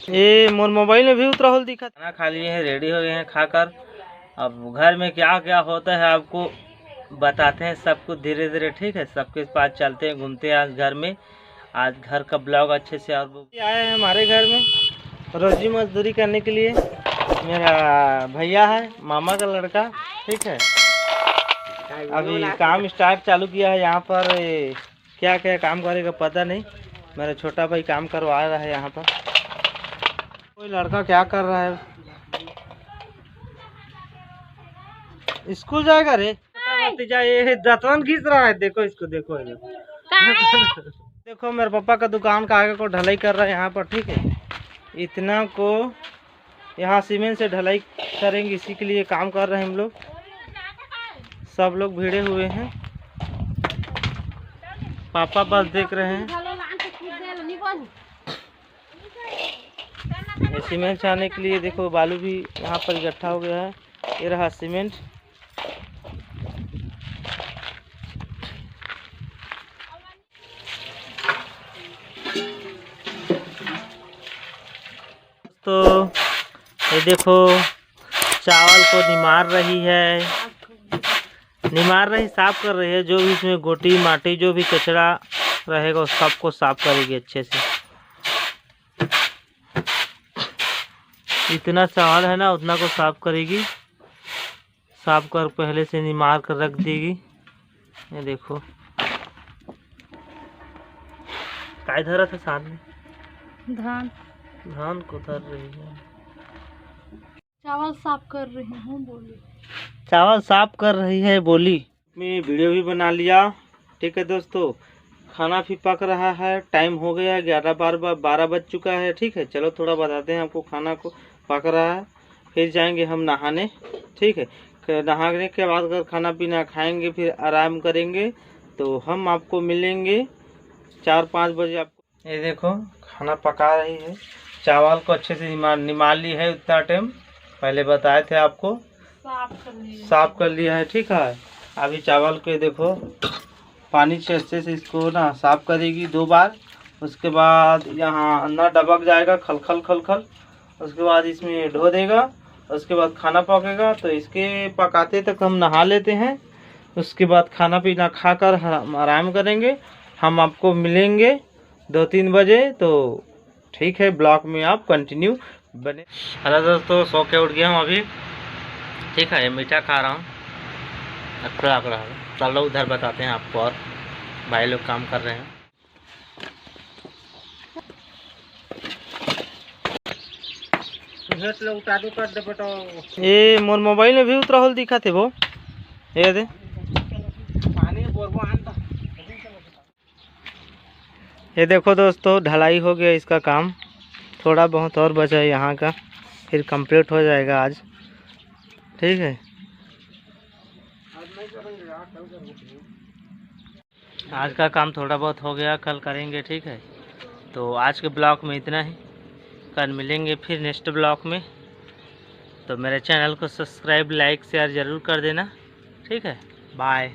ये मोर मोबाइल में भी उतरा होल दिखा। खाना खा लिए हैं, रेडी हो गए हैं खाकर। अब घर में क्या क्या होता है आपको बताते हैं सब कुछ धीरे धीरे, ठीक है। सबके पास चलते हैं, घूमते हैं आज घर में। आज घर का ब्लॉग अच्छे से। और आए हैं हमारे घर में रोजी मजदूरी करने के लिए। मेरा भैया है, मामा का लड़का, ठीक है। अभी काम स्टार्ट चालू किया है यहाँ पर। क्या क्या काम करेगा पता नहीं। मेरा छोटा भाई काम करवा रहा है यहाँ पर। कोई लड़का क्या कर रहा है? स्कूल जाएगा रे भतीजा। ये दतवन घिस रहा है, देखो इसको, देखो देखो मेरे पापा का दुकान का आगे को ढलाई कर रहा है यहाँ पर, ठीक है। इतना को यहाँ सीमेंट से ढलाई करेंगे, इसी के लिए काम कर रहे हैं हम लोग। सब लोग भिड़े हुए हैं, पापा बस देख रहे हैं। सीमेंट छाने के लिए देखो बालू भी यहाँ पर इकट्ठा हो गया है। ये रहा सीमेंट। तो ये देखो चावल को निमार रही है, साफ कर रही है। जो भी इसमें गोटी माटी जो भी कचरा रहेगा उस सबको साफ करेगी अच्छे से। इतना चावल है ना, उतना को साफ करेगी। साफ कर पहले से निमार कर रख देगी। ये देखो काय धरा था साथ में, धान को धर रही है। चावल साफ कर रही हूँ बोली। चावल साफ कर रही है बोली। मैं वीडियो भी बना लिया, ठीक है दोस्तों। खाना भी पक रहा है, टाइम हो गया 11-12 बज चुका है, ठीक है। चलो थोड़ा बताते हैं आपको। खाना को पक रहा है, फिर जाएंगे हम नहाने, ठीक है। नहाने के बाद अगर खाना पीना खाएंगे फिर आराम करेंगे। तो हम आपको मिलेंगे 4-5 बजे। आपको ये देखो खाना पका रही है। चावल को अच्छे से निमाल ली है। उतना टाइम पहले बताए थे आपको, साफ कर लिया है, ठीक है। अभी चावल के देखो पानी से अच्छे से इसको ना साफ करेगी 2 बार। उसके बाद यहाँ ना डबक जाएगा खल खल। उसके बाद इसमें धो देगा। उसके बाद खाना पकेगा। तो इसके पकाते तक हम नहा लेते हैं। उसके बाद खाना पीना खाकर हम आराम करेंगे। हम आपको मिलेंगे 2-3 बजे। तो ठीक है, ब्लॉग में आप कंटिन्यू बने। हेलो दोस्तों, सो के उठ गया हूँ अभी, ठीक है। मीठा खा रहा हूँ, अच्छा लग रहा है। चलो उधर बताते हैं आपको। और भाई लोग काम कर रहे हैं। ये मोर मोबाइल में भी उतरा होल दिखा थे वो। ये दे ये देखो दोस्तों, ढलाई हो गया इसका काम। थोड़ा बहुत और बचा है यहाँ का, फिर कंप्लीट हो जाएगा आज, ठीक है। आज का काम थोड़ा बहुत हो गया, कल करेंगे, ठीक है। तो आज के ब्लॉग में इतना ही। कल मिलेंगे फिर नेक्स्ट ब्लॉग में। तो मेरे चैनल को सब्सक्राइब, लाइक, शेयर ज़रूर कर देना, ठीक है। बाय।